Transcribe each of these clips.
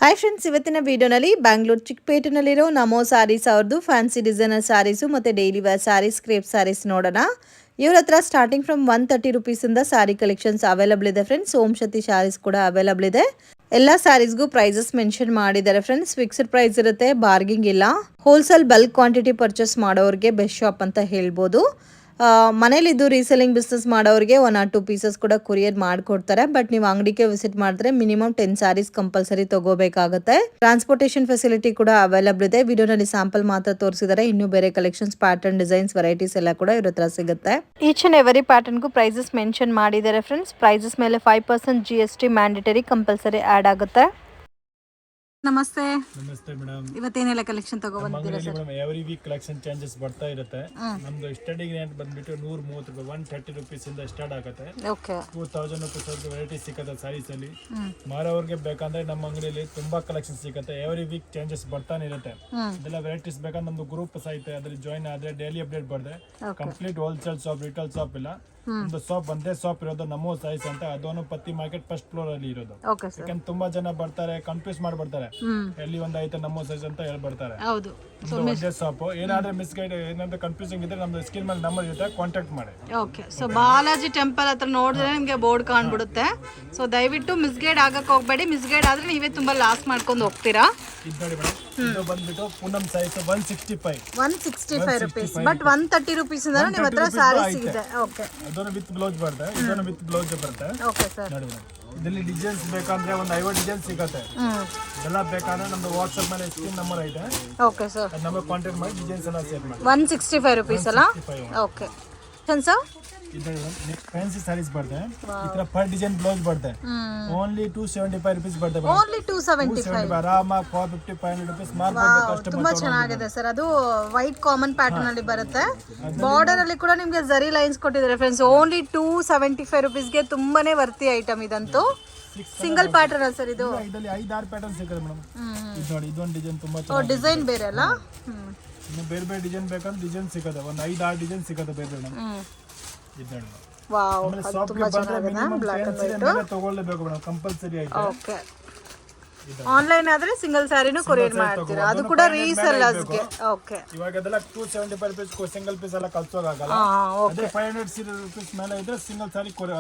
Hi friends, ಇವತ್ತಿನ ವಿಡಿಯೋನಲ್ಲಿ ಬ್ಯಾಂಗ್ಳೂರ್ ಚಿಕ್ಪೇಟಿನಲ್ಲಿರೋ ನಮೋ ಸಾರೀಸ್ ಅವ್ರದ್ದು ಫ್ಯಾನ್ಸಿ ಡಿಸೈನರ್ ಸಾರೀಸು ಮತ್ತು daily wear saris, crepe saris ನೋಡೋಣ. ಇವ್ರ ಹತ್ರ ಸ್ಟಾರ್ಟಿಂಗ್ ಫ್ರಮ್ 130 ರುಪೀಸಿಂದ ಸಾರಿ ಕಲೆಕ್ಷನ್ಸ್ ಅವೈಲಬಲ್ ಇದೆ ಫ್ರೆಂಡ್ಸ್. ಓಂ ಶಕ್ತಿ ಸಾರೀಸ್ ಕೂಡ ಅವೈಲಬಲ್ ಇದೆ. ಎಲ್ಲ ಸಾರೀಸ್ಗೂ ಪ್ರೈಸಸ್ ಮೆನ್ಷನ್ ಮಾಡಿದ್ದಾರೆ ಫ್ರೆಂಡ್ಸ್. ಫಿಕ್ಸ್ಡ್ ಪ್ರೈಸ್ ಇರುತ್ತೆ, ಬಾರ್ಗಿಂಗ್ ಇಲ್ಲ. ಹೋಲ್ಸೇಲ್ ಬಲ್ಕ್ ಕ್ವಾಂಟಿಟಿ ಪರ್ಚೇಸ್ ಮಾಡೋರಿಗೆ ಬೆಸ್ಟ್ ಶಾಪ್ ಅಂತ ಹೇಳ್ಬೋದು. ಮನೇಲಿದ್ದು ರೀಸೆಲಿಂಗ್ ಬಿಸ್ನೆಸ್ ಮಾಡೋರಿಗೆ 1 or 2 ಪೀಸಸ್ ಕೂಡ ಕೊರಿಯರ್ ಮಾಡಿಕೊಡ್ತಾರೆ. ಬಟ್ ನೀವು ಅಂಗಡಿಗೆ ವಿಸಿಟ್ ಮಾಡಿದ್ರೆ ಮಿನಿಮಮ್ 10 ಸಾರೀಸ್ ಕಂಪಲ್ಸರಿ ತಗೋಬೇಕಾಗುತ್ತೆ. ಟ್ರಾನ್ಸ್ಪೋರ್ಟೇಷನ್ ಫೆಸಿಲಿಟಿ ಕೂಡ ಅವೈಲಬಲ್ ಇದೆ. ವಿಡಿಯೋನಲ್ಲಿ ಸ್ಯಾಂಪಲ್ ಮಾತ್ರ ತೋರಿಸಿದ್ದಾರೆ. ಇನ್ನು ಬೇರೆ ಕಲೆಕ್ಷನ್ಸ್, ಪ್ಯಾಟರ್ನ್, ಡಿಸೈನ್ಸ್, ವೆರೈಟೀಸ್ ಎಲ್ಲ ಕೂಡ ಇವ್ರ ಹತ್ರ ಸಿಗುತ್ತೆ. ಈಚ್ ಅಂಡ್ ಎವರಿ ಪ್ಯಾಟರ್ನ್ಗೂ ಪ್ರೈಸಸ್ ಮೆನ್ಷನ್ ಮಾಡಿದ್ದಾರೆ ಫ್ರೆಂಡ್ಸ್. ಪ್ರೈಸಸ್ ಮೇಲೆ 5% GST ಮ್ಯಾಂಡೇಟರಿ ಕಂಪಲ್ಸರಿ ಆಡ್ ಆಗುತ್ತೆ. ನಮಸ್ತೆ. ನಮಸ್ತೆ ಮೇಡಮ್. ಇವತ್ತೇನೆಲ್ಲ ಕಲೆಕ್ಷನ್ ತಗೊಬಂದಿದ್ದೀರಾ sir? Madam every week collection changes ಬರ್ತಾ ಇರುತ್ತೆ. ನಮ್ದು ಸ್ಟಾರ್ಟಿಂಗ್ ರೇಟ್ ಬಂದ್ಬಿಟ್ಟು 130 ರೂಪಾಯಿ 130 ರುಪೀಸ್ ಇಂದ ಸ್ಟಾರ್ಟ್ ಆಗುತ್ತೆ. ಓಕೆ. 2000 ರುಪೀಸ್ ವರೆಗೂ ವೆರೈಟಿ ಸಿಗುತ್ತೆ ಸಾರೀಸ್ ಅಲ್ಲಿ. ಮಾರೋರ್ಗೆ ಬೇಕಂದ್ರೆ ನಮ್ಮ ಅಂಗಡಿಯಲ್ಲಿ ತುಂಬಾ ಕಲೆಕ್ಷನ್ ಸಿಗುತ್ತೆ. ಎವ್ರಿ ವೀಕ್ ಚೇಂಜಸ್ ಬರ್ತಾನೆ ಇರುತ್ತೆ. ಇದೆಲ್ಲ ವೆರೈಟೀಸ್ ಬೇಕಂದ್ರೆ ನಮ್ದು ಗ್ರೂಪ್ ಐತೆ, ಅದ್ರಲ್ಲಿ ಜಾಯಿನ್ ಆದ್ರೆ ಡೈಲಿ ಅಪ್ಡೇಟ್ ಬರ್ತದೆ. Complete wholesale shop, retail shop ಇಲ್ಲ. ಒಂದು ಶಾಪ್ ಒಂದೇ ಶಾಪ್ ಇರೋದು ನಮೋ ಸಾರೀಸ್ ಅಂತ. ಅದನ್ನು ಪತ್ತಿ ಮಾರ್ಕೆಟ್ ಫಸ್ಟ್ ಫ್ಲೋರ್ ಅಲ್ಲಿ ಇರೋದು. ಯಾಕಂದ್ರೆ ತುಂಬಾ ಜನ ಬರ್ತಾರೆ, ಕನ್ಫ್ಯೂಸ್ ಮಾಡ್ಬಿಡ್ತಾರೆ. ಎಲ್ಲಿ ಒಂದ್ ಐತೆ ನಮೋ ಸಾರೀಸ್ ಅಂತ ಹೇಳ್ಬಿಡ್ತಾರೆ. ಒಂದೇ ಶಾಪ್. ಏನಾದ್ರೆ ಮಿಸ್ಗೈಡ್, ಏನಾದ್ರೆ ಕನ್ಫ್ಯೂಸಿಂಗ್ ಇದ್ರೆ ನಮ್ದು ಸ್ಕ್ರೀನ್ ಮೇಲೆ ನಂಬರ್ ಇರುತ್ತೆ, ಕಾಂಟ್ಯಾಕ್ಟ್ ಮಾಡಿ. ಓಕೆ. ಸೊ ಬಾಲಾಜಿ ಟೆಂಪಲ್ ಹತ್ರ ನೋಡಿದ್ರೆ ನಿಮ್ಗೆ ಬೋರ್ಡ್ ಕಾಣ್ಬಿಡುತ್ತೆ. ಸೊ ದಯವಿಟ್ಟು ಮಿಸ್ಗೈಡ್ ಆಗಕ್ಕೆ ಹೋಗ್ಬೇಡಿ. ಮಿಸ್ಗೈಡ್ ಆದ್ರೆ ನೀವೇ ತುಂಬಾ ಲಾಸ್ ಮಾಡ್ಕೊಂಡು ಹೋಗ್ತೀರಾ. ಇದು ನೋಡಿ ಮೇಡಮ್, ಇದು ಬಂದ್ಬಿಟ್ಟು Poonam saris 165 rupees. But 130 rupees ಇಂದ ನಿಮ್ಮ ಹತ್ರ ಸಾರಿ ಸಿಗುತ್ತೆ. ಓಕೆ. ಅದನ್ನು ವಿತ್ ಬ್ಲೌಸ್ ಬರುತ್ತೆ, ಇದನ್ನು ವಿತ್ ಬ್ಲೌಸ್ ಬರುತ್ತೆ. Okay sir. ನೋಡಿ ಮೇಡಮ್, ಇದರಲ್ಲಿ ಡಿಸೈನ್ಸ್ ಬೇಕಂದ್ರೆ ಒಂದು 50 ಡಿಸೈನ್ ಸಿಗುತ್ತೆ. ಇದೆಲ್ಲ ಬೇಕಂದ್ರೆ ನಮ್ದು ವಾಟ್ಸ್ಆಪ್ ಮೇಲೆ ಸ್ಕ್ರೀನ್ ನಂಬರ್ ಐತೆ. Okay sir. ಅದು ನಮಗೆ ಕಾಂಟ್ಯಾಕ್ಟ್ ಮಾಡಿ ಡಿಸೈನ್ಸ್ ಎಲ್ಲ ಶೇರ್ ಮಾಡಿ. 165 ರುಪೀಸ್ ಅಲ್ಲ? Okay sir. ಇದು ಫ್ಯಾನ್ಸಿ ಸಾರೀಸ್ ಬರುತ್ತೆ. ಈ ತರ ಪರ್ ಡಿಸೈನ್ ಬ್ಲೌಸ್ ಬರುತ್ತೆ. ಓನ್ಲಿ 275 ರುಪೀಸ್ ಬರುತ್ತೆ. ಓನ್ಲಿ 275. ಆರಾಮ 450 500 ರುಪೀಸ್ ಮಾರ್ಬೋದು ಕಸ್ಟಮರ್. ತುಂಬಾ ಚೆನ್ನಾಗಿದೆ ಸರ್. ಅದು ವೈಟ್ ಕಾಮನ್ ಪ್ಯಾಟರ್ನ್ ಅಲ್ಲಿ ಬರುತ್ತೆ. ಬಾರ್ಡರ್ ಅಲ್ಲಿ ಕೂಡ ನಿಮಗೆ ಜರಿ ಲೈನ್ಸ್ ಕೊಟ್ಟಿದ್ದಾರೆ ಫ್ರೆಂಡ್ಸ್. ಓನ್ಲಿ 275 ರುಪೀಸ್ಗೆ ತುಂಬಾನೇ ವರ್ತಿ ಐಟಮ್ ಇದಂತೂ. ಸಿಂಗಲ್ ಪ್ಯಾಟರ್ನ್ ಸರ್ ಇದು? ಇದರಲ್ಲಿ 5-6 ಪ್ಯಾಟರ್ನ್ ಸಿಗುತ್ತೆ ಮೇಡಮ್. ಇದು ನೋಡಿ, ಇದೊಂದು ಡಿಸೈನ್ ತುಂಬಾ ಚೆನ್ನಾಗಿದೆ. ಡಿಸೈನ್ ಬೇರೆ ಅಲ್ಲ? ಇನ್ನು ಬೇರೆ ಬೇರೆ ಡಿಸೈನ್ ಬೇಕಂದ್ರೆ ಡಿಸೈನ್ ಸಿಗುತ್ತೆ. ಒಂದು 5-6 ಡಿಸೈನ್ ಸಿಗುತ್ತೆ ಬೇರೆ ಬೇರೆ. ವಾವ್, ಅದು ತುಂಬಾ ಚೆನ್ನಾಗಿದೆ. ಬ್ಲಾಕ್ ಅಂಡ್ ವೈಟ್ ತಗೊಳ್ಳೇಬೇಕು ಮೇಡಮ್, ಕಂಪಲ್ಸರಿ ಐತೆ. ಓಕೆ. ಆನ್ಲೈನ್ ಆದ್ರೆ ಸಿಂಗಲ್ ಸ್ಯಾರಿನೂ ಕೊರಿಯರ್ ಮಾಡ್ತೀರಾ? ಅದು ಕೂಡ ರೀಸೆಲ್ಲರ್ಸ್ಗೆ. ಓಕೆ. ಇವಾಗ ಅದೆಲ್ಲ 275 ರೂಪೀಸ್ ಸಿಂಗಲ್ ಪೀಸ್ ಎಲ್ಲ ಕಳ್ಸೋಕಾಗಲ್ಲ. ಅದೇ 500 ರೂಪೀಸ್ ಮೇಲೆ ಇದ್ರೆ ಸಿಂಗಲ್ ಸ್ಯಾರಿ ಕೊರಿಯರ್,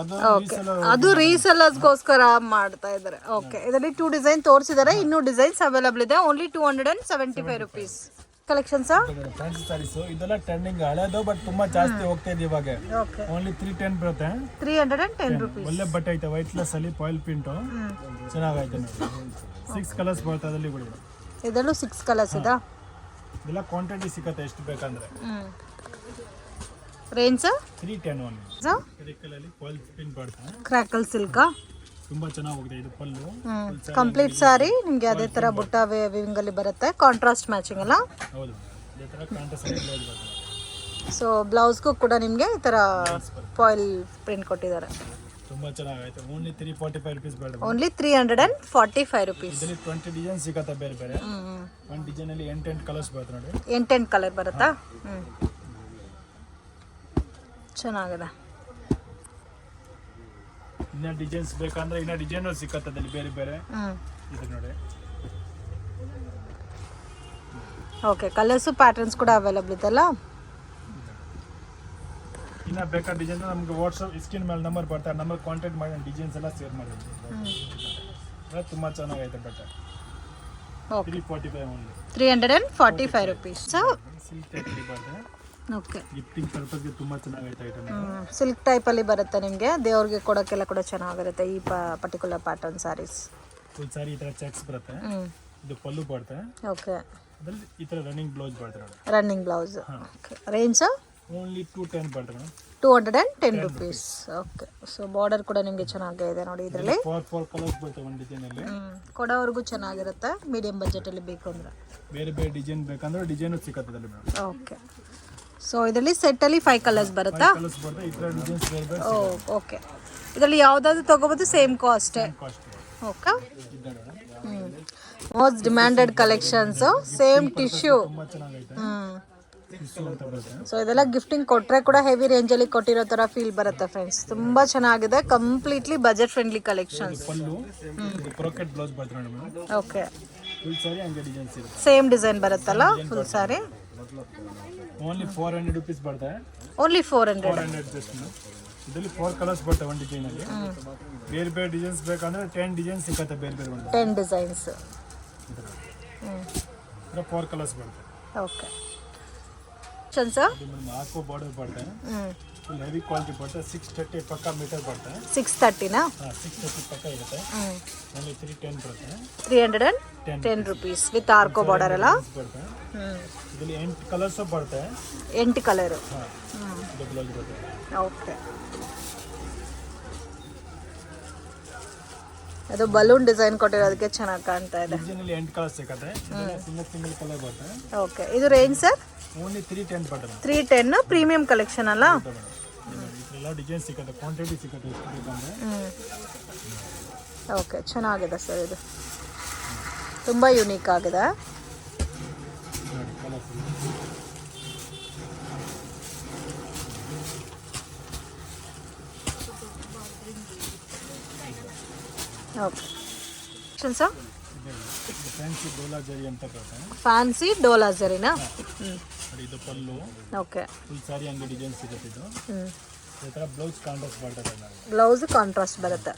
ಅದು ರೀಸೆಲ್ಲರ್ಸ್ಗೋಸ್ಕರ ಮಾಡ್ತಾ ಇದ್ದಾರೆ. ಓಕೆ. ಇದರಲ್ಲಿ 2 ಡಿಸೈನ್ ತೋರಿಸಿದ್ದಾರೆ. ಇನ್ನೂ ಡಿಸೈನ್ಸ್ ಅವೈಲಬಲ್ ಇದೆ. Only 275 rupees. Collections fancy saris ಇದೆಲ್ಲ ಟ್ರೆಂಡಿಂಗ್ ಹಳೆದು, ಬಟ್ ತುಂಬಾ ಜಾಸ್ತಿ ಹೋಗ್ತಾ ಇದೆ ಇವಾಗ. ಓನ್ಲಿ 310 ಬರುತ್ತೆ. 310 ರೂಪೀಸ್. ಒಳ್ಳೆ ಬಟ್ಟೆ ಐತೆ, ವೈಟ್ಲೆಸ್ ಅಲ್ಲಿ ಫಾಯಿಲ್ ಪ್ರಿಂಟ್ ಚೆನ್ನಾಗೈತೆ ನೋಡಿ. 6 ಕಲರ್ಸ್ ಬರುತ್ತೆ ಅದರಲ್ಲಿ ಬಿಡಿ. ಇದರಲ್ಲೂ 6 ಕಲರ್ಸ್ ಇದೆ. ಇದೆಲ್ಲ ಕ್ವಾಂಟಿಟಿ ಸಿಗುತ್ತೆ ಎಷ್ಟು ಬೇಕಂದ್ರೆ. Range 310 only. ಕ್ರಿಕಲ್ ಅಲ್ಲಿ ಫಾಯಿಲ್ ಪ್ರಿಂಟ್ ಬರುತ್ತೆ. ಕ್ರಾಕಲ್ ಸಿಲ್ಕ್ ತುಂಬಾ ಚೆನ್ನಾಗಿ ಹೋಗಿದೆ. ಇದು ಪಲ್ಲು ಕಂಪ್ಲೀಟ್ ಸಾರಿ ನಿಮಗೆ ಅದೇ ತರ ಬುಟ್ಟ ವಿವಿಂಗ್ ಅಲ್ಲಿ ಬರುತ್ತೆ. ಕಾಂಟ್ರಾಸ್ಟ್ ಮ್ಯಾಚಿಂಗ್ ಅಲ್ಲ? ಹೌದು, ಇದೇ ತರ ಕಾಂಟ್ರಾಸ್ಟ್ ಅಲ್ಲಿ ಬ್ಲೌಸ್ ಬರುತ್ತೆ. ಸೊ ಬ್ಲೌಸ್ಗೂ ಕೂಡ ನಿಮಗೆ ಈ ತರ ಫಾಯಿಲ್ ಪ್ರಿಂಟ್ ಕೊಟ್ಟಿದ್ದಾರೆ. ತುಂಬಾ ಚೆನ್ನಾಗೈತೆ. ಓನ್ಲಿ 345 ರೂಪೀಸ್ ಬರುತ್ತೆ. Only 345 rupees. ಇದರಲ್ಲಿ 20 ಡಿಸೈನ್ ಸಿಗುತ್ತೆ ಬೇರೆ ಬೇರೆ. ಒಂದು ಡಿಸೈನ್ ಅಲ್ಲಿ 8 ಕಲರ್ಸ್ ಬರುತ್ತೆ ನೋಡಿ. 8 ಕಲರ್ ಬರುತ್ತಾ? ಚೆನ್ನಾಗಿದೆ. ಇನ್ನ ಡಿಸೈನ್ಸ್ ಬೇಕಂದ್ರೆ ಇನ್ನ ಡಿಸೈನ್ ಸಿಕ್ಕತ್ತೆ ಅದ್ರಲ್ಲಿ ಬೇರೆ ಬೇರೆ. ಇದು ನೋಡಿ. ಓಕೆ. ಕಲರ್ಸ್ ಪ್ಯಾಟರ್ನ್ಸ್ ಕೂಡ ಅವೈಲಬಲ್ ಇದೆಲ್ಲ. ಇನ್ನ ಬೇಕಾದ ಡಿಸೈನ್ ನಮಗೆ ವಾಟ್ಸ್ಆಪ್ ಸ್ಕ್ರೀನ್ ಮೇಲೆ ನಂಬರ್ ಬರ್ತಾರೆ, ನಂಬರ್ ಕಾಂಟ್ಯಾಕ್ಟ್ ಮಾಡಿ ಡಿಸೈನ್ಸ್ ಎಲ್ಲ ಶೇರ್ ಮಾಡಿ. ತುಂಬಾ ಚೆನ್ನಾಗೈತೆ ಬಟ್ಟೆ. 345 ಓನ್ಲಿ. 345 ರೂಪೀಸ್. ಸಿಲ್ಕ್ ಟೈಪ್ ಬರುತ್ತೆ. ಓಕೆ. ಗಿಫ್ಟಿಂಗ್ ಪರ್ಪಸ್ಗೆ ತುಂಬಾ ಚೆನ್ನಾಗೈತೆ ಐಟಮ್. ಸಿಲ್ಕ್ ಟೈಪ್ ಅಲ್ಲಿ ಬರುತ್ತೆ ನಿಮಗೆ. ದೇವ್ರಿಗೆ ಕೊಡೋಕ್ಕೆಲ್ಲ ಕೂಡ ಚೆನ್ನಾಗಿರುತ್ತೆ ಈ ಪರ್ಟಿಕ್ಯುಲರ್ ಪ್ಯಾಟರ್ನ್ ಸಾರೀಸ್. ಫುಲ್ ಸಾರಿ ಈ ತರ ಚೆಕ್ಸ್ ಬರುತ್ತೆ. ಇದು ಪಲ್ಲು ಬರುತ್ತೆ. ಓಕೆ. ಅದರಲ್ಲಿ ಈ ತರ ರನ್ನಿಂಗ್ ಬ್ಲೌಸ್ ಬರುತ್ತೆ ನೋಡಿ. Running blouse. Okay. Range only 210 ಬರುತ್ತೆ madam. 210 rupees. Okay. So border ಕೂಡ ನಿಮಗೆ ಚೆನ್ನಾಗಿದೆ ನೋಡಿ. ಇದರಲ್ಲಿ 4 ಕಲರ್ಸ್ ಬರುತ್ತೆ ಒಂದು ಡಿಸೈನ್ ಅಲ್ಲಿ. ಕೊಡೋವರೆಗೂ ಚೆನ್ನಾಗಿರುತ್ತೆ. ಮೀಡಿಯಂ ಬಜೆಟ್ ಅಲ್ಲಿ ಬೇಕು ಅಂದ್ರೆ. ಬೇರೆ ಬೇರೆ ಡಿಸೈನ್ ಬೇಕಂದ್ರೆ ಡಿಸೈನ್ ಸಿಗುತ್ತೆ ಅದರಲ್ಲಿ ಮೇಡಮ್. ಓಕೆ. ಸೊ ಇದರಲ್ಲಿ ಸೆಟ್ ಅಲ್ಲಿ 5 ಕಲರ್ಸ್ ಬರುತ್ತಾ? ಕಲರ್ಸ್ ಬರುತ್ತೆ. ಈ ತರ ಡಿಸೈನ್ಸ್ ಬೇರೆ ಬೇರೆ. ಓಕೆ. ಇದರಲ್ಲಿ ಯಾವುದಾದ್ರು ತಗೋಬಹುದು, same cost. Okay. Most demanded collections. Same tissue. ತುಂಬಾ ಚೆನ್ನಾಗೈತೆ. ಟಿಶ್ಯೂ ಅಂತ ಬರುತ್ತೆ. ಸೊ ಇದೆಲ್ಲ ಗಿಫ್ಟಿಂಗ್ ಕೊಟ್ಟರೆ ಕೂಡ ಹೆವಿ ರೇಂಜಲ್ಲಿ ಕೊಟ್ಟಿರೋ ಥರ ಫೀಲ್ ಬರುತ್ತೆ ಫ್ರೆಂಡ್ಸ್. ತುಂಬ ಚೆನ್ನಾಗಿದೆ, ಕಂಪ್ಲೀಟ್ಲಿ ಬಜೆಟ್ ಫ್ರೆಂಡ್ಲಿ ಕಲೆಕ್ಷನ್ಸ್. ಪಲ್ಲು ಇದು ಬ್ರೋಕೆಟ್ ಬ್ಲೌಸ್ ಬರುತ್ತೆ ಮೇಡಮ್. ಓಕೆ, ಫುಲ್ ಸಾರಿ ಹಂಗೆ ಡಿಸೈನ್ಸ್ ಇರುತ್ತೆ. ಸೇಮ್ ಡಿಸೈನ್ ಬರುತ್ತಲ್ಲ ಫುಲ್ ಸಾರಿ. ಓನ್ಲಿ 400 ರುಪೀಸ್ ಬರುತ್ತೆ. ಓನ್ಲಿ 400. 400 ಜಸ್ಟ್. ಇದರಲ್ಲಿ 4 ಕಲರ್ಸ್ ಬರ್ತವೆ ಒಂದು ಡಿಸೈನ್ ಅಲ್ಲಿ. ಬೇರೆ ಬೇರೆ ಡಿಸೈನ್ಸ್ ಬೇಕಂದ್ರೆ 10 ಡಿಸೈನ್ಸ್ ಸಿಗುತ್ತೆ. ಬೇರೆ ಬೇರೆ ಒಂದು 10 ಡಿಸೈನ್ಸ್. 4 ಕಲರ್ಸ್ ಬರುತ್ತೆ. ಓಕೆ ಸರ್, ಹಾಕೋ ಬಾರ್ಡರ್ ಬರುತ್ತೆ. ಫುಲ್ ಹೆವಿ ಕ್ವಾಲಿಟಿ ಬರುತ್ತೆ. 630 ಪಕ್ಕ ಮೀಟರ್ ಬರುತ್ತೆ. 630ನಾ? 630 ಪಕ್ಕ ಇರುತ್ತೆ. ಓನ್ಲಿ 310 ಬರುತ್ತೆ. 310 ರುಪೀಸ್ ವಿತ್ ಆರ್ಕೋ ಬಾರ್ಡರ್ ಅಲ್ಲ ಬರುತ್ತೆ. ಇದರಲ್ಲಿ 8 ಕಲರ್ಸ್ ಬರುತ್ತೆ. 8 ಕಲರ್. ಇದು ಬ್ಲೌಸ್ ಬರುತ್ತೆ. ಓಕೆ, ಅದು ಬಲೂನ್ ಡಿಸೈನ್ ಕೊಟ್ಟಿರೋದಕ್ಕೆ ಚೆನ್ನಾಗಿ ಕಾಣ್ತಾ ಇದೆ. ಡಿಸೈನಲ್ಲಿ 8 ಕಲರ್ಸ್ ಸಿಗುತ್ತೆ. ಸಿಂಗಲ್ ಕಲರ್ ಬರುತ್ತೆ. ಓಕೆ, ಇದು ರೇಂಜ್ ಸರ್? ಓನ್ಲಿ 310 ಬರುತ್ತೆ. 310 ಪ್ರೀಮಿಯಂ ಕಲೆಕ್ಷನ್ ಅಲ್ಲ? ಇದೆಲ್ಲ ಡಿಸೈನ್ ಸಿಗುತ್ತೆ, ಕ್ವಾಂಟಿಟಿ ಸಿಗುತ್ತೆ ಬೇಕಂದ್ರೆ. ಓಕೆ, ಚೆನ್ನಾಗಿದೆ ಸರ್, ಇದು ತುಂಬ ಯುನೀಕ್ ಆಗಿದೆ. ಓಕೆ ಸರ್, ಫ್ಯಾನ್ಸಿ ಡೋಲಾ ಜರಿ ಅಂತ ಬರುತ್ತೆ. ಫ್ಯಾನ್ಸಿ ಡೋಲಾ ಜರಿನಾ? ಇದು ಪಲ್ಲು. ಓಕೆ, ಫುಲ್ ಸಾರಿ ಹಂಗೆ ಡಿಸೈನ್ ಸಿಗುತ್ತೆ. ಇದು ಈ ಥರ ಬ್ಲೌಸ್ ಕಾಂಟ್ರಾಸ್ಟ್ ಬರ್ತದೆ. ಬ್ಲೌಸ್ ಕಾಂಟ್ರಾಸ್ಟ್ ಬರುತ್ತೆ.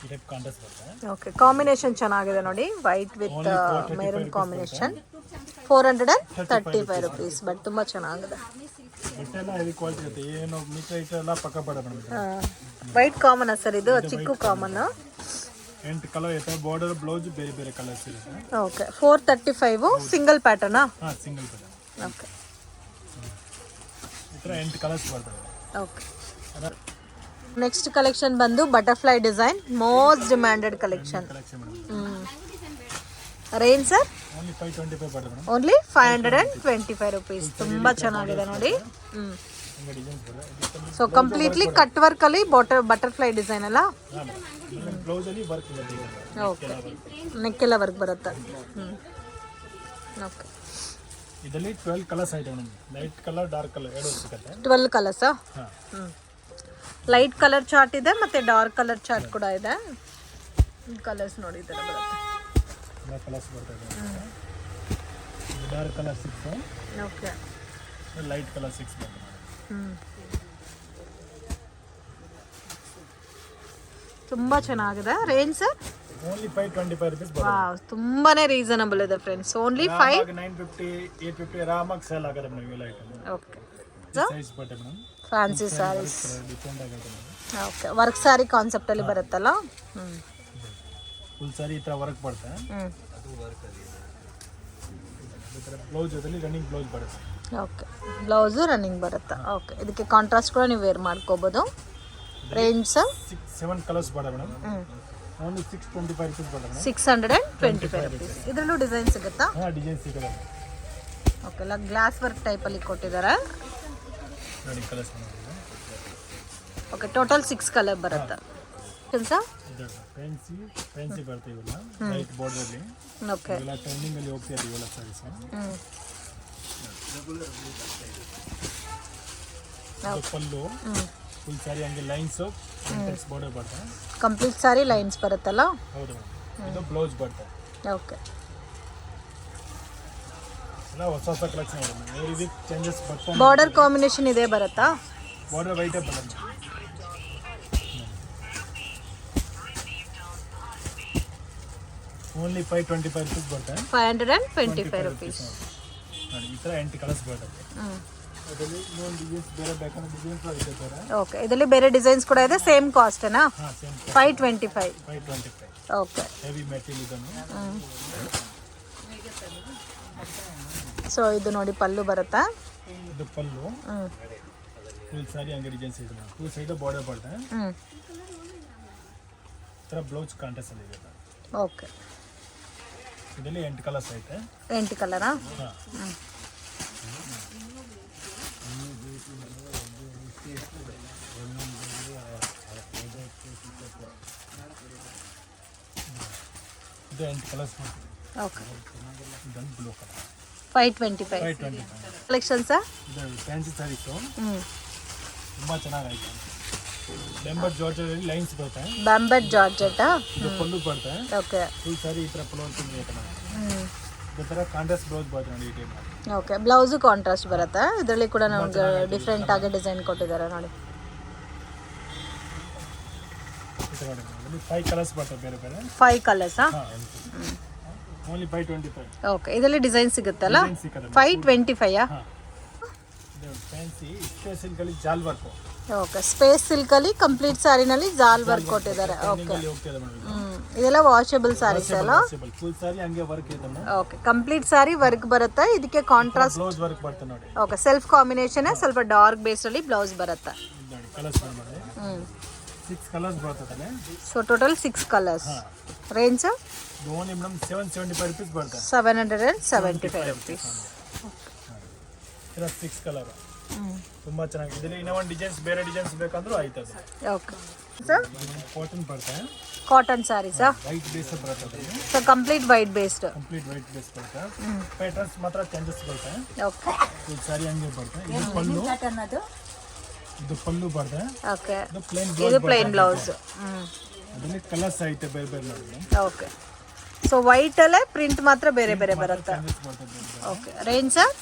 ಈ ಟೈಪ್ ಕಾಂಟ್ರಾಸ್ಟ್ ಬರುತ್ತೆ. ಓಕೆ, ಕಾಂಬಿನೇಷನ್ ಚೆನ್ನಾಗಿದೆ ನೋಡಿ, white with maroon combination. 435 rupees, but ತುಂಬ ಚೆನ್ನಾಗಿದೆ. ಬಟ್ಟೆಲ್ಲ ಹೆವಿ ಕ್ವಾಲಿಟಿ ಇರುತ್ತೆ. ಏನು ಮೀಟರ್ ಇಟ್ಟೆಲ್ಲ ಪಕ್ಕ ಬಡ ಮೇಡಮ್. ವೈಟ್ ಕಾಮನ್ ಸರ್, ಇದು ಚಿಕ್ಕು ಕಾಮನ್. 8 ಕಲರ್ ಇರುತ್ತೆ. ಬಾರ್ಡರ್ ಬ್ಲೌಸ್ ಬೇರೆ ಬೇರೆ ಕಲರ್ಸ್ ಇರುತ್ತೆ. ಓಕೆ, 435 ಸಿಂಗಲ್ ಪ್ಯಾಟರ್ನಾ? ಹಾಂ, ಸಿಂಗಲ್ ಪ್ಯಾಟರ್ನ್. ಓಕೆ, ಈ ಥರ 8 ಕಲರ್ಸ್ ಬರ್ತದೆ. ಓಕೆ, ನೆಕ್ಸ್ಟ್ ಕಲೆಕ್ಷನ್ ಬಂದು butterfly design, most demanded collection. Range sir? Only 525 ಬರ್ತದೆ ಮೇಡಮ್. Only 525 rupees. ತುಂಬ ಚೆನ್ನಾಗಿದೆ ನೋಡಿ. ಸೊ ಕಂಪ್ಲೀಟ್ಲಿ ಕಟ್ ವರ್ಕ್ ಅಲ್ಲಿ ಬಟರ್ಫ್ಲೈ ಡಿಸೈನ್ ಅಲ್ಲ? ಬ್ಲೌಸ್ ಅಲ್ಲಿ ವರ್ಕ್ ಇದೆ. ಓಕೆ, ನೆಕ್ಕೆಲ್ಲ ವರ್ಕ್ ಬರುತ್ತೆ. ಓಕೆ, ಇದರಲ್ಲಿ 12 ಕಲರ್ಸ್ ಐತೆ madam. Light colour, dark colour ಎರಡು ಸಿಗುತ್ತೆ. 12 ಕಲರ್ಸಾ? ಲೈಟ್ ಕಲರ್ ಚಾರ್ಟ್ ಇದೆ ಮತ್ತೆ ಡಾರ್ಕ್ ಕಲರ್ ಚಾರ್ಟ್ ಕೂಡ ಇದೆ. ಕಲರ್ಸ್ ನೋಡಿ ಈ ಥರ ಬರುತ್ತೆ. ಎಲ್ಲ ಕಲರ್ಸ್ ಬರ್ತದೆ. Dark colour 6. Okay, light colour 6 ಬರ್ತದೆ. ತುಂಬ ಚೆನ್ನಾಗಿದೆ. Range sir? ಓನ್ಲಿ 525 ರುಪೀಸ್ ಬರುತ್ತೆ. ವಾವ್, ತುಂಬಾನೇ ರೀಸನಬಲ್ ಇದೆ ಫ್ರೆಂಡ್ಸ್. ಓನ್ಲಿ 950 850 ಆರಾಮಾಗಿ ಸೇಲ್ ಆಗುತ್ತೆ ಮೇಡಮ್ ಇವೆಲ್ಲ ಐಟಮ್. ಓಕೆ, ಸೈಜ್ ಬಟ್ಟೆ ಮೇಡಮ್. ಫ್ಯಾನ್ಸಿ ಸ್ಯಾರೀಸ್. ಡಿಫರೆಂಟ್ ಆಗುತ್ತೆ madam. Okay, work sari concept ಅಲ್ಲಿ ಬರುತ್ತಲ್ಲ? ಫುಲ್ ಸಾರಿ ಈ ಥರ ವರ್ಕ್ ಬರುತ್ತೆ. ಈ ಥರ ಬ್ಲೌಸ್ ಜೊತೆಲಿ ರನ್ನಿಂಗ್ ಬ್ಲೌಸ್ ಬರುತ್ತೆ. ಓಕೆ, ಬ್ಲೌಸು ರನ್ನಿಂಗ್ ಬರುತ್ತೆ. ಓಕೆ, ಇದಕ್ಕೆ ಕಾಂಟ್ರಾಸ್ಟ್ ಕೂಡ ನೀವು ವೇರ್ ಮಾಡ್ಕೋಬೋದು. Range sir? 7 ಕಲರ್ಸ್ ಬಡ ಮೇಡಮ್. ಓನ್ಲಿ 625 ರುಪೀಸ್ ಬಡ ಮೇಡಮ್. 625 ರುಪೀಸ್. ಇದರಲ್ಲೂ ಡಿಸೈನ್ ಸಿಗುತ್ತಾ? ಹಾಂ, ಡಿಸೈನ್ ಸಿಗುತ್ತೆ. ಓಕೆ, ಎಲ್ಲ ಗ್ಲಾಸ್ ವರ್ಕ್ ಟೈಪಲ್ಲಿ ಕೊಟ್ಟಿದ್ದಾರೆ. Running colours. Okay, total 6 colour ಬರುತ್ತೆ. ಸರ್ ಫ್ಯಾನ್ಸಿ ಬರುತ್ತೆ ಇವೆಲ್ಲ ಲೈಟ್ ಬಾರ್ಡರಲ್ಲಿ. ಓಕೆ, ಇವೆಲ್ಲ ಟ್ರೆಂಡಿಂಗ್ ಅಲ್ಲಿ ಹೋಗ್ತಾ ಇದೆ ಇವೆಲ್ಲ ಸಾರೀಸ್. ಪಲ್ಲು ಫುಲ್ ಸಾರಿ ಹಂಗೆ ಲೈನ್ಸ್ ಬಾರ್ಡರ್ ಬರುತ್ತೆ. ಕಂಪ್ಲೀಟ್ ಸಾರಿ ಲೈನ್ಸ್ ಬರುತ್ತಲ್ಲ? ಹೌದು, ಇದು ಬ್ಲೌಸ್ ಬರುತ್ತೆ. ಓಕೆ, ಎಲ್ಲ ಹೊಸ ಹೊಸ ಕಲೆಕ್ಷನ್ ಇದೆ. ವೆರಿ ವಿತ್ ಚೇಂಜಸ್ ಬರ್ತದೆ. ಬಾರ್ಡರ್ ಕಾಂಬಿನೇಷನ್ ಇದೆ ಬರುತ್ತಾ? ಬಾರ್ಡರ್ ವೈಟೇ ಬರುತ್ತೆ. ಓನ್ಲಿ 525 ರುಪೀಸ್ ಬರುತ್ತೆ. 525 ರುಪೀಸ್. ನೋಡಿ ಈ ಥರ 8 ಕಲರ್ಸ್ ಬರುತ್ತೆ. ಅದರಲ್ಲಿ ಇನ್ನೊಂದು ಡಿಸೈನ್ಸ್ ಬೇರೆ ಬೇಕಂದ್ರೆ ಡಿಸೈನ್ಸ್ ಇದೆ ಬೇರೆ. ಓಕೆ, ಇದರಲ್ಲಿ ಬೇರೆ ಡಿಸೈನ್ಸ್ ಕೂಡ ಇದೆ. ಸೇಮ್ ಕಾಸ್ಟೇನಾ? ಹಾಂ, ಸೇಮ್ 525. ಓಕೆ, ಹೆವಿ ಮೆಟೀರಿಯಲ್ ಇದನ್ನು. ಸೊ ಇದು ನೋಡಿ ಪಲ್ಲು ಬರುತ್ತಾ? ಇದು ಪಲ್ಲು. ಫುಲ್ ಸಾರಿ ಹಂಗೆ ಡಿಸೈನ್ಸ್ ಇದೆ. ಫುಲ್ ಸೈಡ್ ಬಾರ್ಡರ್ ಬರುತ್ತೆ. ಈ ಥರ ಬ್ಲೌಸ್ ಕಾಂಟ್ರಾಸ್ಟ್ ಅಲ್ಲಿ ಇದೆ. ಓಕೆ, ಇದರಲ್ಲಿ 8 ಕಲರ್ಸ್ ಐತೆ. 8 ಕಲರಾ? ಹಾಂ. ಇದು 8 ಕಲರ್ಸ್. ಓಕೆ, ಇದೊಂದು ಬ್ಲೂ ಕಲರ್. 525. 525. ಕಲೆಕ್ಷನ್ಸ್ ಇದು ಫ್ಯಾನ್ಸಿ ಸ್ಯಾರೀಸು ಹ್ಞೂ ತುಂಬ ಚೆನ್ನಾಗೈತೆ. ಬೆಂಬರ್ ಜಾರ್ಜಲ್ಲಿ ಲೈನ್ಸ್ ಬರುತ್ತೆ. ಬಾಂಬೆಟ್ ಜಾರ್ಜೆಟಾ? ಇದು ಪಲ್ಲು ಬರುತ್ತೆ. ಓಕೆ. ಫುಲ್ ಸಾರಿ ಈ ಥರ ಪಲ್ಲು ಐತೆ ನೋಡಿ. ಹ್ಞೂ ಈ ಥರ ಕಾಂಟ್ರಾಸ್ಟ್ ಬ್ಲೌಸ್ ಬರುತ್ತೆ ನೋಡಿ ಈ ಟೈಮ್. ಓಕೆ, ಬ್ಲೌಸು ಕಾಂಟ್ರಾಸ್ಟ್ ಬರುತ್ತೆ. ಇದರಲ್ಲಿ ಕೂಡ ನಮ್ಗೆ ಡಿಫ್ರೆಂಟ್ ಆಗಿ ಡಿಸೈನ್ ಕೊಟ್ಟಿದ್ದಾರೆ ನೋಡಿ. ಈ ಥರ ನೋಡಿ 5 ಕಲರ್ಸ್ ಬರ್ತವೆ ಬೇರೆ ಬೇರೆ. 5 ಕಲರ್ಸಾ? ಓನ್ಲಿ 525. ಓಕೆ, ಇದರಲ್ಲಿ ಡಿಸೈನ್ ಸಿಗುತ್ತಲ್ಲ? ಡಿಸೈನ್ ಸಿಕ್ಕತ್ತೆ. 525ಯಾ? ಇದು ಫ್ಯಾನ್ಸಿ ಸ್ಪೇಸ್ ಸಿಲ್ಕಲ್ಲಿ ಜಾಲ್ ವರ್ಕ್. ಓಕೆ, ಸ್ಪೇಸ್ ಸಿಲ್ಕಲ್ಲಿ ಕಂಪ್ಲೀಟ್ ಸ್ಯಾರಿನಲ್ಲಿ ಜಾಲ್ ವರ್ಕ್ ಕೊಟ್ಟಿದ್ದಾರೆ. ಓಕೆ, ಹೋಗ್ತಿದೆ ಮೇಡಮ್. ಇದೆಲ್ಲ ವಾಷಬಲ್ ಸ್ಯಾರೀಸ್ ಅಲ್ಲ? ಫುಲ್ ಸಾರಿ ಹಂಗೆ ವರ್ಕ್ ಇದೆ madam. Okay, complete sari work ಬರುತ್ತೆ. ಇದಕ್ಕೆ ಕಾಂಟ್ರಾಸ್ಟ್ ಬ್ಲೌಸ್ ವರ್ಕ್ ಬರುತ್ತೆ ನೋಡಿ. ಓಕೆ, ಸೆಲ್ಫ್ ಕಾಂಬಿನೇಷನ್ ಸ್ವಲ್ಪ ಡಾರ್ಕ್ ಬೇಸ್ ಅಲ್ಲಿ ಬ್ಲೌಸ್ ಬರುತ್ತೆ. ನೋಡಿ ಕಲರ್ಸ್ ನೋಡಿ. 6 ಕಲರ್ಸ್ ಬರ್ತದೆ. So total 6 colours. ರೇಂಜ್ ಇದು ಓನ್ಲಿ ಮೇಡಮ್ 775 rupees ಬರುತ್ತೆ. 775 rupees. ಇದರ 6 ಕಲರ್ ತುಂಬಾ ಚೆನ್ನಾಗಿದೆ. ಇದರಲ್ಲಿ ಇನ್ನೂ ಒಂದು ಡಿಸೈನ್ಸ್ ಬೇರೆ ಡಿಸೈನ್ಸ್ ಬೇಕಂದ್ರೂ ಆಯ್ತದೆ. ಓಕೆ ಸರ್, ಕಾಟನ್ ಬರುತ್ತೆ. ಕಾಟನ್ ಸ್ಯಾರೀಸಾ? ವೈಟ್ ಬೇಸ್ ಬರುತ್ತೆ. So complete white based. Complete white base ಬರುತ್ತೆ. ಪ್ಯಾಟರ್ನ್ಸ್ ಮಾತ್ರ ಚೇಂಜಸ್ ಬರುತ್ತೆ. ಓಕೆ, ಫುಲ್ ಸಾರಿ ಹಂಗೆ ಬರುತ್ತೆ. ಇದು ಪಲ್ಲು. ಇದು ಪಲ್ಲು ಬರುತ್ತೆ. ಓಕೆ, ಇದು ಪ್ಲೇನ್ ಇದು ಪ್ಲೇನ್ ಬ್ಲೌಸ್. ಅದರಲ್ಲಿ ಕಲರ್ಸ್ ಐತೆ ಬೇರೆ ಬೇರೆ ನೋಡಿ. ಓಕೆ, ಸೊ ವೈಟ್ ಅಲ್ಲೇ ಪ್ರಿಂಟ್ ಮಾತ್ರ ಬೇರೆ ಬೇರೆ ಬರುತ್ತೆ. Okay, range sir?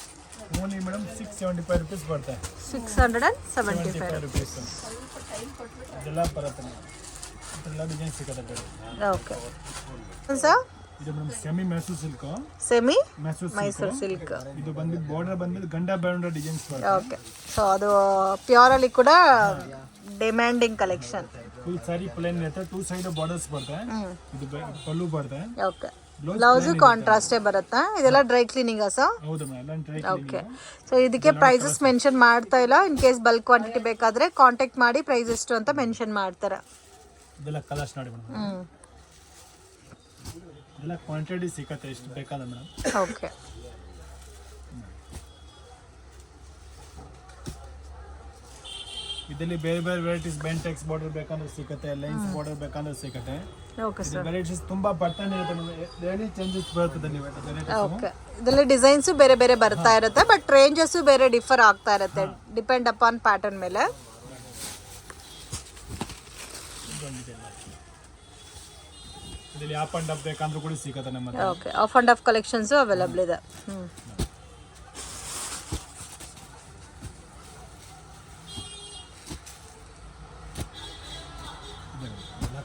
Only madam 675 rupees ಬರುತ್ತೆ. 675 rupees ಇದೆಲ್ಲ ಬರುತ್ತೆ. ಇದೆಲ್ಲ ಡಿಸೈನ್ ಸಿಗುತ್ತೆ ಬೇರೆ. ಓಕೆ ಸರ್, ಇದು madam semi Mysuru silk. Semi Mysuru silk. ಇದು ಬಂದ್ಬಿಟ್ಟು ಬಾರ್ಡರ್ ಬಂದ್ಬಿಟ್ಟು ಗಂಡ ಬಾರ್ಡರ್ ಡಿಸೈನ್ಸ್ ಬರುತ್ತೆ. ಓಕೆ, ಸೊ ಅದು ಪ್ಯೂರ್ ಅಲ್ಲಿ ಕೂಡ ಡಿಮ್ಯಾಂಡಿಂಗ್ ಕಲೆಕ್ಷನ್. ಫುಲ್ ಸಾರಿ ಪ್ಲೇನ್ ಇರುತ್ತೆ. 2 ಸೈಡ್ ಬಾರ್ಡರ್ಸ್ ಬರುತ್ತೆ. ಇದು ಪಲ್ಲು ಬರುತ್ತೆ. ಓಕೆ, ಬ್ಲೌಸು ಕಾಂಟ್ರಾಸ್ಟೇ ಬರುತ್ತಾ? ಇದೆಲ್ಲ ಡ್ರೈ ಕ್ಲೀನಿಂಗ್ ಸರ್? ಹೌದು ಮೇಡಮ್, ಡ್ರೈ ಓಕೆ, ಸೊ ಇದಕ್ಕೆ ಪ್ರೈಸಸ್ ಮೆನ್ಷನ್ ಮಾಡ್ತಾ ಇಲ್ಲ. ಇನ್ ಕೇಸ್ ಬಲ್ಕ್ ಕ್ವಾಂಟಿಟಿ ಬೇಕಾದ್ರೆ ಕಾಂಟ್ಯಾಕ್ಟ್ ಮಾಡಿ ಪ್ರೈಸ್ ಎಷ್ಟು ಅಂತ ಮೆನ್ಷನ್ ಮಾಡ್ತಾರೆ. ಇದೆಲ್ಲ ಕಲರ್ಸ್ ನೋಡಿ ಮೇಡಮ್. ಇದೆಲ್ಲ ಕ್ವಾಂಟಿಟಿ ಸಿಕ್ಕತ್ತೆ ಎಷ್ಟು ಬೇಕಾದ್ರೆ ಮೇಡಮ್. ಓಕೆ, ಇದರಲ್ಲಿ ಬೇರೆ ಬೇರೆ ವೆರೈಟೀಸ್ ಬೆಂಟೆಕ್ಸ್ ಬಾರ್ಡರ್ ಬೇಕಂದ್ರೆ ಸಿಗುತ್ತೆ. ಲೈನ್ಸ್ ಬಾರ್ಡರ್ ಬೇಕಂದ್ರೆ ಸಿಗುತ್ತೆ. ಓಕೆ ಸರ್, ವೆರೈಟೀಸ್ ತುಂಬಾ ಬರ್ತಾನೆ ಇರುತ್ತೆ. ಡೈಲಿ ಚೇಂಜಸ್ ಬರ್ತದೆ ನೀವು ಓಕೆ. ಇದರಲ್ಲಿ ಡಿಸೈನ್ಸು ಬೇರೆ ಬೇರೆ ಬರ್ತಾ ಇರುತ್ತೆ, ಬಟ್ ರೇಂಜಸ್ಸು ಬೇರೆ ಡಿಫರ್ ಆಗ್ತಾ ಇರುತ್ತೆ ಡಿಪೆಂಡ್ ಅಪಾನ್ ಪ್ಯಾಟರ್ನ್ ಮೇಲೆ. ಇದರಲ್ಲಿ ಆಫ್ ಅಂಡ್ ಅಪ್ ಬೇಕಂದ್ರೂ ಕೂಡ ಸಿಗುತ್ತೆ ನಮ್ಮ ಹತ್ರ. Okay, of and of collections available ಇದೆ.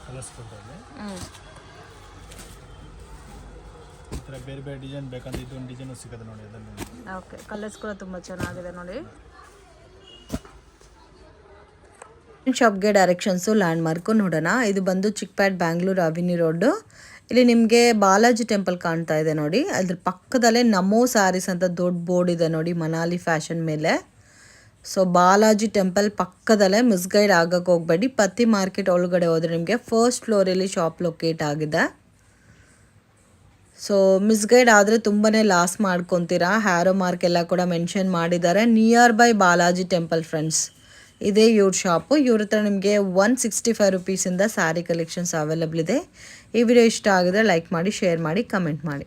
ಕಲರ್ಸ್ ಕೊಡ್ತಾರೆ. ಈ ಥರ ಬೇರೆ ಬೇರೆ ಡಿಸೈನ್ ಬೇಕಂದ್ರೆ ಇದೊಂದು ಡಿಸೈನು ಸಿಗುತ್ತೆ ನೋಡಿ ಅದರಲ್ಲಿ. ಓಕೆ, ಕಲರ್ಸ್ ಕೂಡ ತುಂಬ ಚೆನ್ನಾಗಿದೆ ನೋಡಿ. ಶಾಪ್ಗೆ ಡೈರೆಕ್ಷನ್ಸು ಲ್ಯಾಂಡ್ ಮಾರ್ಕು ನೋಡೋಣ. ಇದು ಬಂದು ಚಿಕ್ಪೇಟ್ ಬ್ಯಾಂಗ್ಳೂರ್ ಅವೆನ್ಯೂ ರೋಡು. ಇಲ್ಲಿ ನಿಮಗೆ ಬಾಲಾಜಿ ಟೆಂಪಲ್ ಕಾಣ್ತಾ ಇದೆ ನೋಡಿ. ಅದ್ರ ಪಕ್ಕದಲ್ಲೇ ನಮೋ ಸ್ಯಾರೀಸ್ ಅಂತ ದೊಡ್ಡ ಬೋರ್ಡ್ ಇದೆ ನೋಡಿ ಮನಾಲಿ ಫ್ಯಾಷನ್ ಮೇಲೆ. ಸೊ ಬಾಲಾಜಿ ಟೆಂಪಲ್ ಪಕ್ಕದಲ್ಲೇ ಮಿಸ್ಗೈಡ್ ಆಗಕ್ಕೆ ಹೋಗಬೇಡಿ. ಪತಿ ಮಾರ್ಕೆಟ್ ಒಳಗಡೆ ಹೋದರೆ ನಿಮಗೆ ಫಸ್ಟ್ ಫ್ಲೋರಲ್ಲಿ ಶಾಪ್ ಲೊಕೇಟ್ ಆಗಿದೆ. ಸೊ ಮಿಸ್ಗೈಡ್ ಆದರೆ ತುಂಬಾ ಲಾಸ್ ಮಾಡ್ಕೊತೀರಾ. ಹ್ಯಾರೋ ಮಾರ್ಕ್ ಎಲ್ಲ ಕೂಡ ಮೆನ್ಷನ್ ಮಾಡಿದ್ದಾರೆ. Near by Balaji temple friends. ಇದೇ ಇವ್ರ ಶಾಪು. ಇವ್ರ ಹತ್ರ ನಿಮಗೆ 165 rupees ಸ್ಯಾರಿ ಕಲೆಕ್ಷನ್ಸ್ ಅವೈಲಬಲ್ ಇದೆ. ಈ ವಿಡಿಯೋ ಇಷ್ಟ ಆಗಿದ್ರೆ ಲೈಕ್ ಮಾಡಿ, ಶೇರ್ ಮಾಡಿ, ಕಮೆಂಟ್ ಮಾಡಿ.